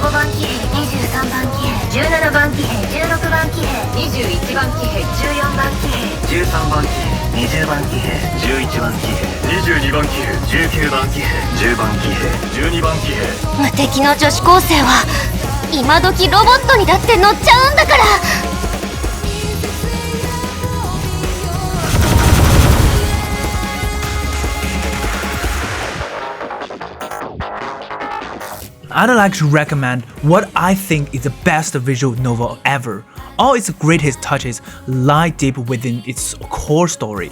15番騎兵23番騎兵17番騎兵16番騎兵21番騎兵14番騎兵13番騎兵20番騎兵11番騎兵22番騎兵19番騎兵10番騎兵12番騎兵無敵の女子高生は今時ロボットにだって乗っちゃうんだから。I'd like to recommend what I think is the best visual novel ever. All its greatest touches lie deep within its core story.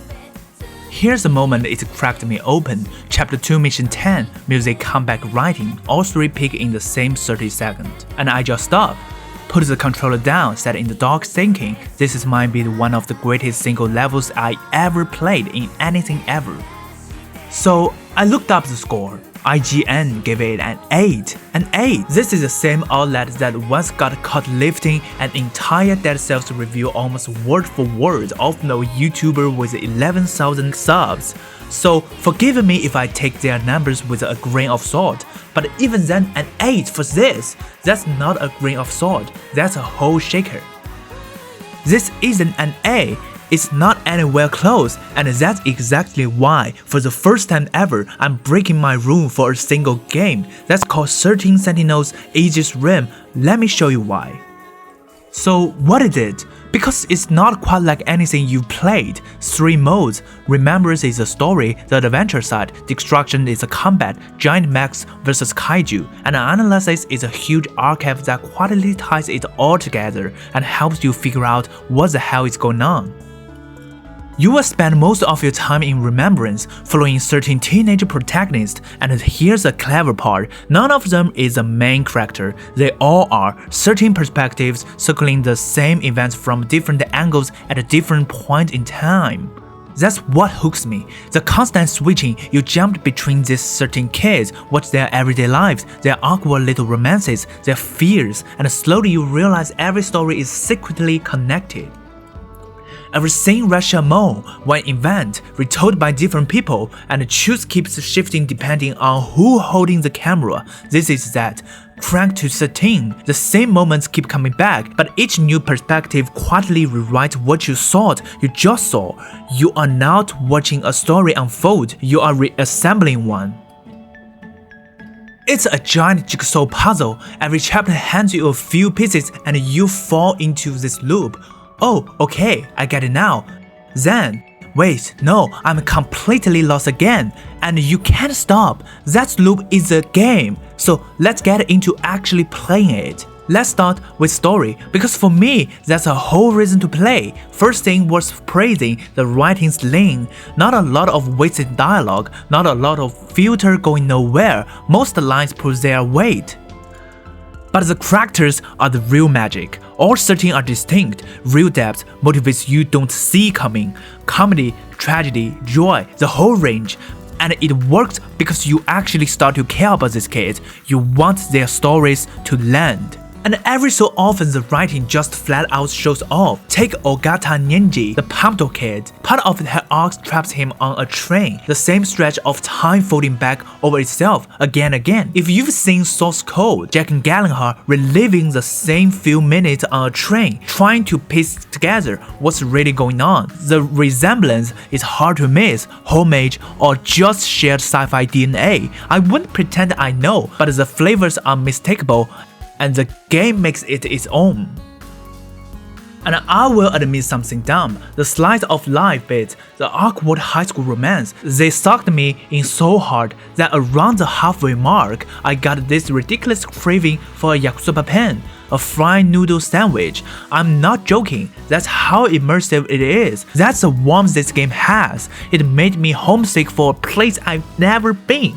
Here's the moment it cracked me open. Chapter 2 Mission 10, music, comeback, writing, all three peak in the same 30 seconds. And I just stopped. Put the controller down, sat in the dark thinking, this might be one of the greatest single levels I ever played in anything ever. So I looked up the score. IGN gave it an 8. An 8. This is the same outlet that once got caught lifting an entire Dead Cells review almost word for word of no YouTuber with 11,000 subs. So forgive me if I take their numbers with a grain of salt, but even then an 8 for this, that's not a grain of salt, that's a whole shaker. This isn't an A. It's not anywhere close, and that's exactly why, for the first time ever, I'm breaking my rule for a single game. That's called 13 Sentinels Aegis Rim. Let me show you why. So what is it? Because it's not quite like anything you played. 3 modes. Remembrance is a story, the adventure side, destruction is a combat, giant mechs versus kaiju, and analysis is a huge archive that quietly ties it all together and helps you figure out what the hell is going on. You will spend most of your time in Remembrance, following 13 teenage protagonists, and here's the clever part, none of them is a main character, they all are 13 perspectives circling the same events from different angles at a different point in time. That's what hooks me, the constant switching, you jumped between these 13 kids, watch their everyday lives, their awkward little romances, their fears, and slowly you realize every story is secretly connected. Ever seen Rashomon, one event retold by different people, and the choose keeps shifting depending on who holding the camera? This is that. Crank to 13, the same moments keep coming back, but each new perspective quietly rewrites what you thought you just saw. You are not watching a story unfold, you are reassembling one. It's a giant jigsaw puzzle. Every chapter hands you a few pieces and you fall into this loop. Oh, okay, I get it now. Then, wait, no, I'm completely lost again. And you can't stop. That loop is a game. So let's get into actually playing it. Let's start with story, because for me, that's a whole reason to play. First thing was praising the writing's lean. Not a lot of wasted dialogue, not a lot of filter going nowhere. Most lines pull their weight. But the characters are the real magic. All 13 are distinct, real depth, motivates you don't see coming. Comedy, tragedy, joy, the whole range. And it works because you actually start to care about these kids. You want their stories to land. And every so often the writing just flat out shows off. Take Ogata Ninji, the Pumpto kid. Part of her arc traps him on a train, the same stretch of time folding back over itself again and again. If you've seen Source Code, Jack and Gallagher reliving the same few minutes on a train, trying to piece together what's really going on. The resemblance is hard to miss, homage or just shared sci-fi DNA. I wouldn't pretend I know, but the flavors are unmistakable, and the game makes it its own. And I will admit something dumb, the slice of life bits, the awkward high school romance, they sucked me in so hard that around the halfway mark, I got this ridiculous craving for a yakisoba pen, a fried noodle sandwich. I'm not joking, that's how immersive it is. That's the warmth this game has. It made me homesick for a place I've never been.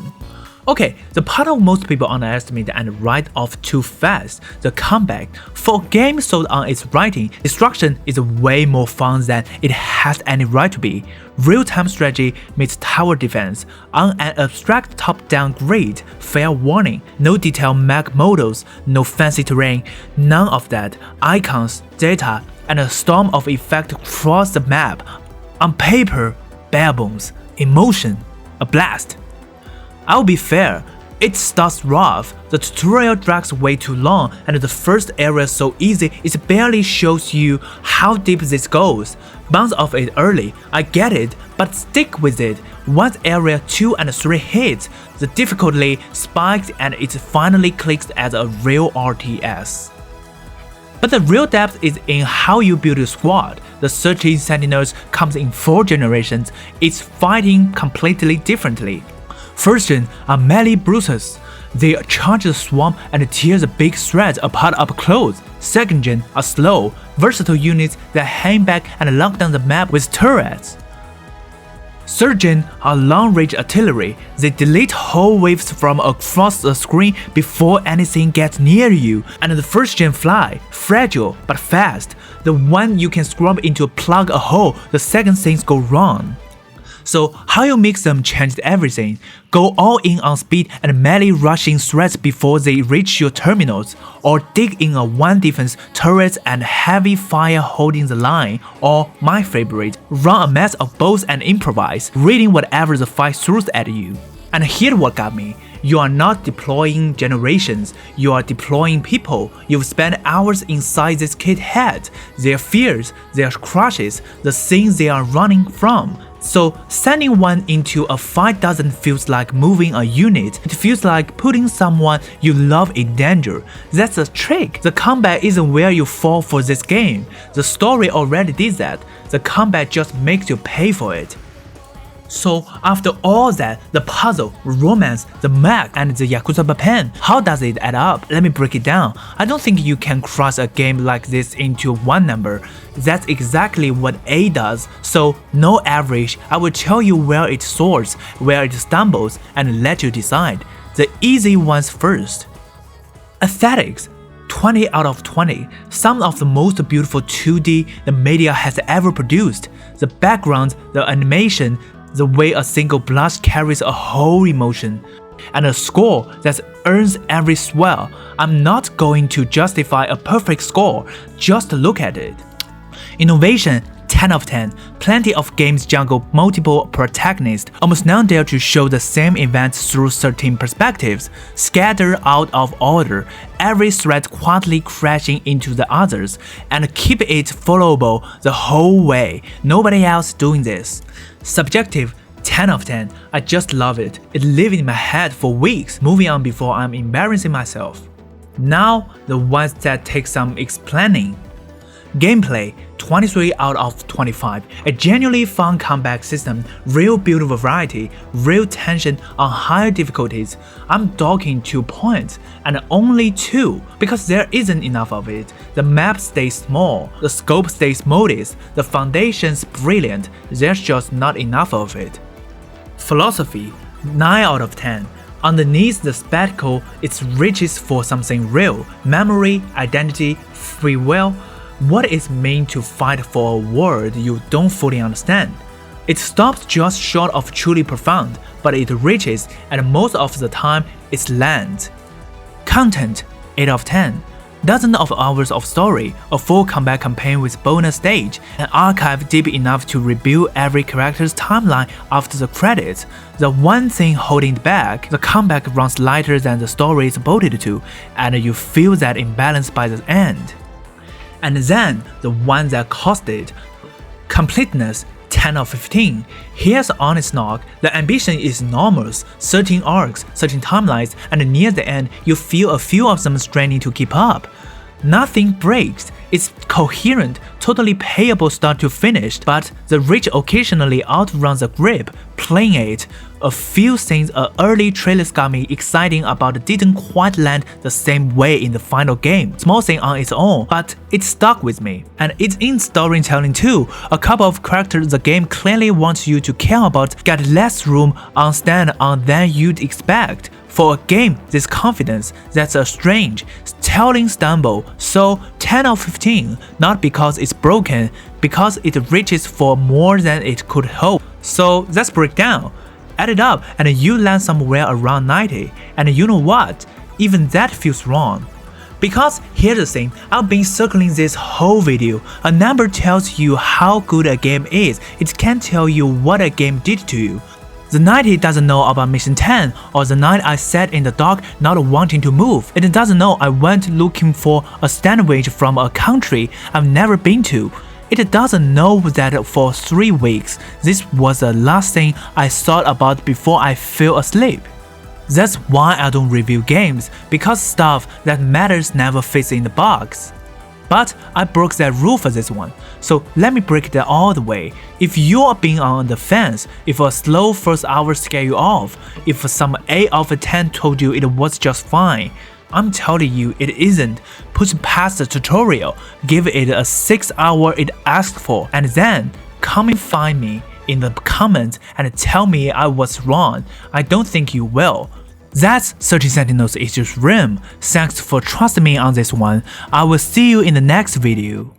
Okay, the part of most people underestimate and write off too fast, the comeback. For a game sold on its writing, destruction is way more fun than it has any right to be. Real-time strategy meets tower defense. On an abstract top-down grid, fair warning, no detailed mech models, no fancy terrain, none of that. Icons, data, and a storm of effect across the map. On paper, bare bones. Emotion, a blast. I'll be fair, It starts rough, the tutorial drags way too long, and the first area so easy it barely shows you how deep this goes. Bounce off it early, I get it, but stick with it. Once area 2 and 3 hits, the difficulty spikes and it finally clicks as a real RTS. But the real depth is in how you build your squad. The 13 Sentinels comes in 4 generations, it's fighting completely differently. First gen are melee bruisers. They charge the swamp and tear the big threads apart up close. Second gen are slow, versatile units that hang back and lock down the map with turrets. Third gen are long-range artillery. They delete whole waves from across the screen before anything gets near you. And the first gen fly, fragile but fast. The one you can scrub into plug a hole the second things go wrong. So how you mix them changed everything. Go all in on speed and melee rushing threats before they reach your terminals, or dig in a 1 defense, turrets and heavy fire holding the line, or my favorite, run a mess of both and improvise, reading whatever the fight throws at you. And here's what got me. You are not deploying generations, you are deploying people. You've spent hours inside this kid's head, their fears, their crushes, the things they are running from. So sending one into a fight doesn't feel like moving a unit, it feels like putting someone you love in danger. That's a trick. The combat isn't where you fall for this game. The story already did that. The combat just makes you pay for it. So after all that, the puzzle, romance, the mech, and the yakisoba pen, how does it add up? Let me break it down. I don't think you can crush a game like this into one number. That's exactly what A does, so no average. I will tell you where it soars, where it stumbles, and let you decide. The easy ones first. Aesthetics. 20 out of 20, some of the most beautiful 2D the media has ever produced. The background, the animation, the way a single blush carries a whole emotion, and a score that earns every swell. I'm not going to justify a perfect score, just look at it. Innovation, 10 of 10. Plenty of games juggle multiple protagonists, almost none dare to show the same event through 13 perspectives, scattered out of order, every thread quietly crashing into the others, and keep it followable the whole way. Nobody else doing this. Subjective, 10 of 10. I just love it. It lived in my head for weeks. Moving on before I'm embarrassing myself. Now, the ones that take some explaining. Gameplay, 23 out of 25. A genuinely fun combat system, real build variety, real tension on higher difficulties. I'm docking 2 points, and only 2, because there isn't enough of it. The map stays small, the scope stays modest, the foundation's brilliant, there's just not enough of it. Philosophy, 9 out of 10. Underneath the spectacle, it reaches for something real, memory, identity, free will. What it means to fight for a world you don't fully understand. It stops just short of truly profound, but it reaches, and most of the time, it lands. Content, 8 of 10. Dozens of hours of story, a full combat campaign with bonus stage, an archive deep enough to rebuild every character's timeline after the credits. The one thing holding it back, the combat runs lighter than the story is supposed to, and you feel that imbalance by the end. And then, the one that caused it. Completeness, 10 of 15. Here's the honest knock, the ambition is enormous, 13 arcs, 13 timelines, and near the end, you feel a few of them straining to keep up. Nothing breaks, it's coherent, totally payable start to finish, but the reach occasionally outruns the grip, playing it. A few things an early trailer got me exciting about didn't quite land the same way in the final game. Small thing on its own, but it stuck with me. And it's in storytelling too. A couple of characters the game clearly wants you to care about get less room on stand on than you'd expect. For a game this confidence, that's a strange, telling stumble, so 10 of 15, not because it's broken, because it reaches for more than it could hope. So let's break down. Add it up and you land somewhere around 90, and you know what? Even that feels wrong. Because here's the thing, I've been circling this whole video. A number tells you how good a game is, it can't tell you what a game did to you. The night it doesn't know about mission 10, or the night I sat in the dark not wanting to move. It doesn't know I went looking for a sandwich from a country I've never been to. It doesn't know that for 3 weeks, this was the last thing I thought about before I fell asleep. That's why I don't review games, because stuff that matters never fits in the box. But I broke that rule for this one, so let me break that all the way. If you're being on the fence, if a slow first hour scared you off, if some 8 out of 10 told you it was just fine, I'm telling you it isn't. Push past the tutorial, give it a 6 hour it asked for, and then come and find me in the comments and tell me I was wrong. I don't think you will. That's 13 Sentinels Aegis Rim. Thanks for trusting me on this one. I will see you in the next video.